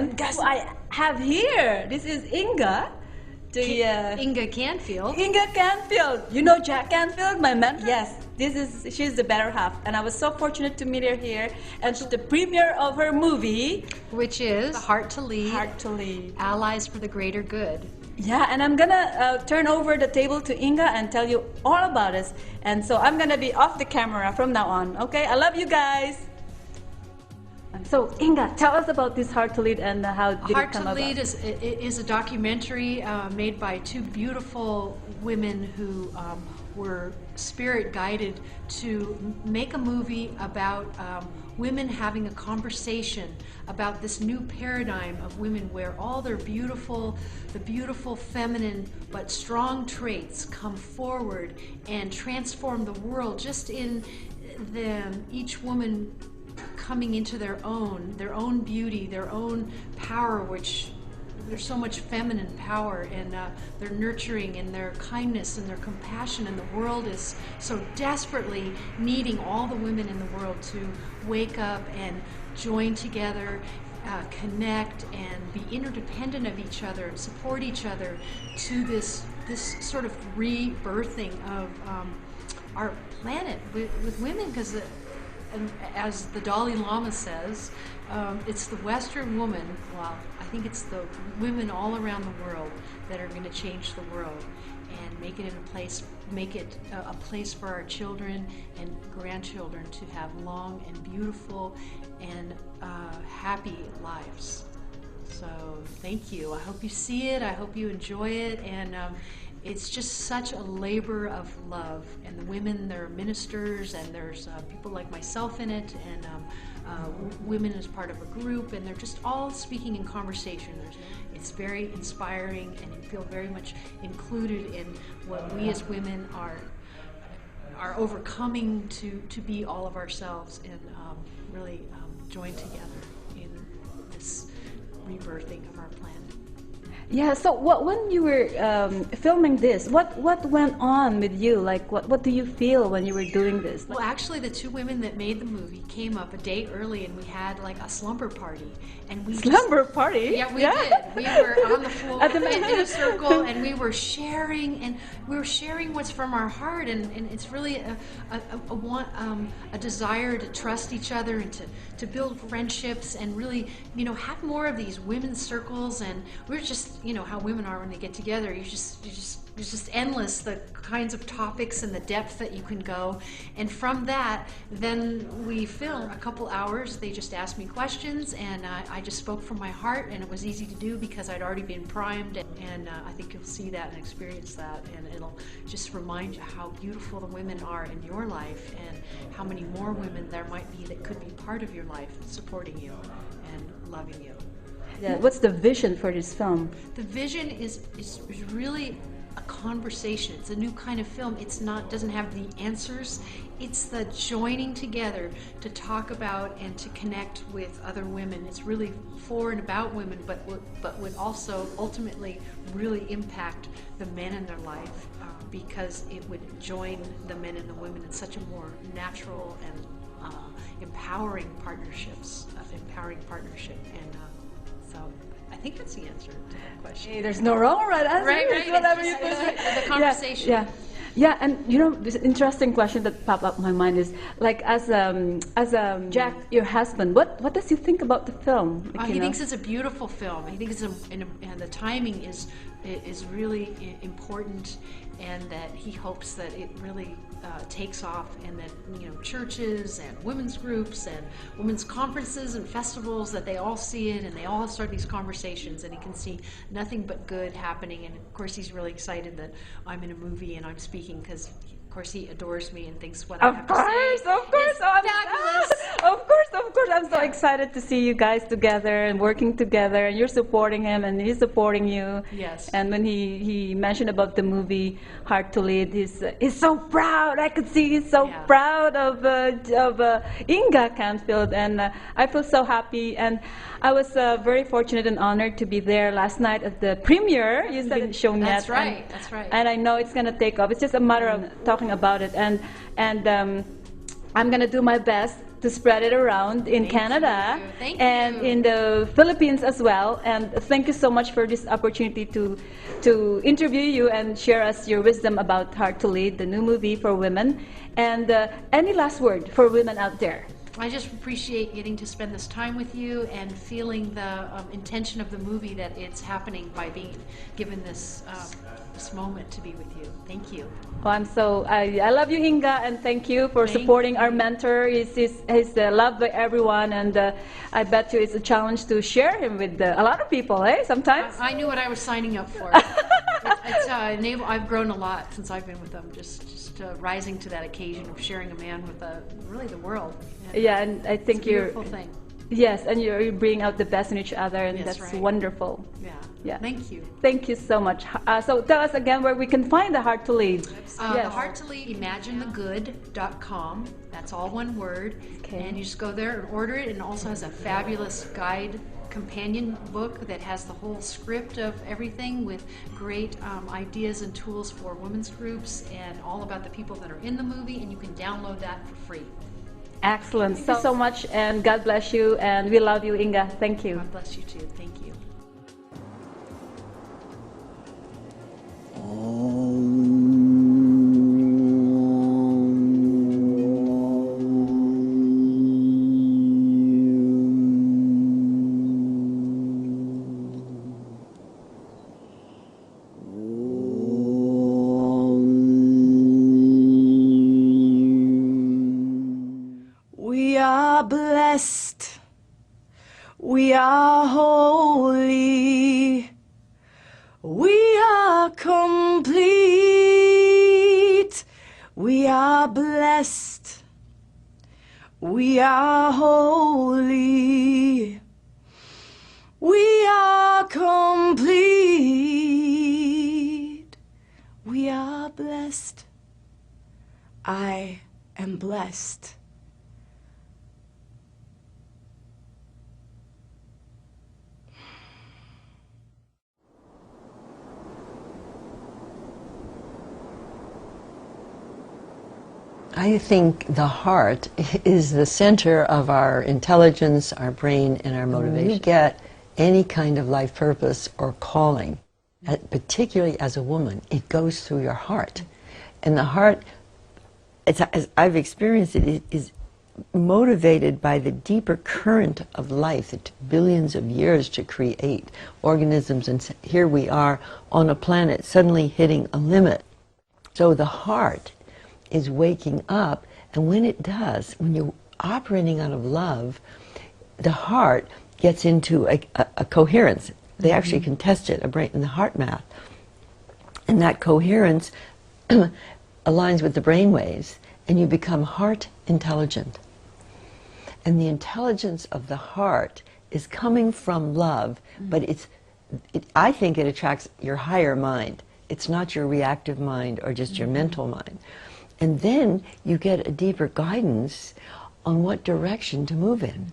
And guess who I have here? This is Inga. Inga Canfield. Inga Canfield. You know Jhet Canfield, my mentor? Yes. She's the better half. And I was so fortunate to meet her here. And it's the premiere of her movie. Which is Heart to Lead. Heart to Lead. Allies for the Greater Good. Yeah, and I'm gonna turn over the table to Inga and tell you all about it. And so I'm gonna be off the camera from now on. Okay, I love you guys. So Inga, tell us about this Heart to Lead and how did it come about? Heart to Lead is a documentary made by two beautiful women who were spirit guided to make a movie about women having a conversation about this new paradigm of women where all their the beautiful feminine but strong traits come forward and transform the world just in them, each woman coming into their own beauty, their own power, which there's so much feminine power, and their nurturing and their kindness and their compassion, and the world is so desperately needing all the women in the world to wake up and join together, connect and be interdependent of each other and support each other to this sort of rebirthing of our planet with women, because and as the Dalai Lama says, it's the Western woman, well, I think it's the women all around the world that are going to change the world and make it a place for our children and grandchildren to have long and beautiful and happy lives. So thank you. I hope you see it. I hope you enjoy it. And it's just such a labor of love, and the women, there are ministers, and there's people like myself in it, and women as part of a group, and they're just all speaking in conversation. It's very inspiring, and you feel very much included in what we as women are overcoming to be all of ourselves, and really join together in this rebirthing of our planet. Yeah, so when you were filming this, what went on with you? Like, what do you feel when you were doing this? Well, actually, the two women that made the movie came up a day early, and we had like a slumber party. And we party? Yeah, we did. We were on the floor in a circle, and we were sharing, what's from our heart, and it's really a desire to trust each other and to build friendships and really, have more of these women's circles. And we're just, how women are when they get together. It's just endless, the kinds of topics and the depth that you can go. And from that, then we filmed a couple hours. They just asked me questions, and I just spoke from my heart, and it was easy to do because I'd already been primed. And I think you'll see that and experience that, and it'll just remind you how beautiful the women are in your life, and how many more women there might be that could be part of your life, supporting you and loving you. Yeah. What's the vision for this film? The vision is really a conversation. It's a new kind of film. Doesn't have the answers. It's the joining together to talk about and to connect with other women. It's really for and about women, but would also ultimately really impact the men in their life, because it would join the men and the women in such a more natural and empowering partnership. And so I think that's the answer to that question. Hey, there's no wrong or right answer. Right. Whatever you think. The conversation. Yeah, and this interesting question that popped up in my mind is, like, as Jhet, your husband, what does he think about the film? Like, he thinks it's a beautiful film. He thinks and the timing is really important, and that he hopes that it really takes off, and that churches and women's groups and women's conferences and festivals, that they all see it and they all start these conversations, and he can see nothing but good happening. And of course he's really excited that I'm in a movie and I'm speaking, because of course he adores me and thinks what I have to say is fabulous. Of course, I'm so excited to see you guys together and working together, and you're supporting him and he's supporting you. Yes. And when he mentioned about the movie Heart to Lead, he's so proud. I could see he's so proud of Inga Canfield, and I feel so happy. And I was very fortunate and honored to be there last night at the premiere. You said it's shown yet. That's right. That's right. And I know it's going to take off. It's just a matter of talking about it, and I'm going to do my best to spread it around in Canada and in the Philippines as well. And thank you so much for this opportunity to interview you and share us your wisdom about Hard to Lead, the new movie for women. And any last word for women out there? I just appreciate getting to spend this time with you and feeling the intention of the movie, that it's happening by being given this this moment to be with you. Thank you. Oh, I love you, Inga, and thank you for supporting our mentor. He's loved by everyone, and I bet you it's a challenge to share him with a lot of people, eh? Sometimes. I knew what I was signing up for. I've grown a lot since I've been with them. Just rising to that occasion of sharing a man with really the world. And, yeah, and I think it's a beautiful thing. Yes, and you bring out the best in each other, and that's right. Wonderful. Yeah. Yeah. Thank you. Thank you so much. So tell us again where we can find the Hard to Lead. The Hard to Lead, imaginethegood.com. That's all one word. Okay. And you just go there and order it. And it also has a fabulous guide companion book that has the whole script of everything with great ideas and tools for women's groups and all about the people that are in the movie. And you can download that for free. Excellent. Thank you so much, and God bless you, and we love you, Inga. Thank you. God bless you too. Thank you. We are blessed, we are holy, we are complete, we are blessed, we are holy, we are complete, we are blessed. I am blessed. I think the heart is the center of our intelligence, our brain, and our motivation. When you get any kind of life purpose or calling, particularly as a woman, it goes through your heart. And the heart, as I've experienced it, is motivated by the deeper current of life that took billions of years to create organisms. And here we are on a planet suddenly hitting a limit. So the heart is waking up, and when it does, when you're operating out of love, the heart gets into a coherence. They actually can test it, in the heart math. And that coherence aligns with the brain waves, and you become heart intelligent. And the intelligence of the heart is coming from love, but I think it attracts your higher mind. It's not your reactive mind or just your mental mind. And then you get a deeper guidance on what direction to move in.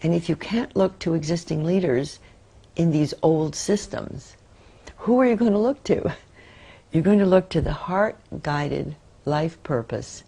And if you can't look to existing leaders in these old systems, who are you going to look to? You're going to look to the heart-guided life purpose.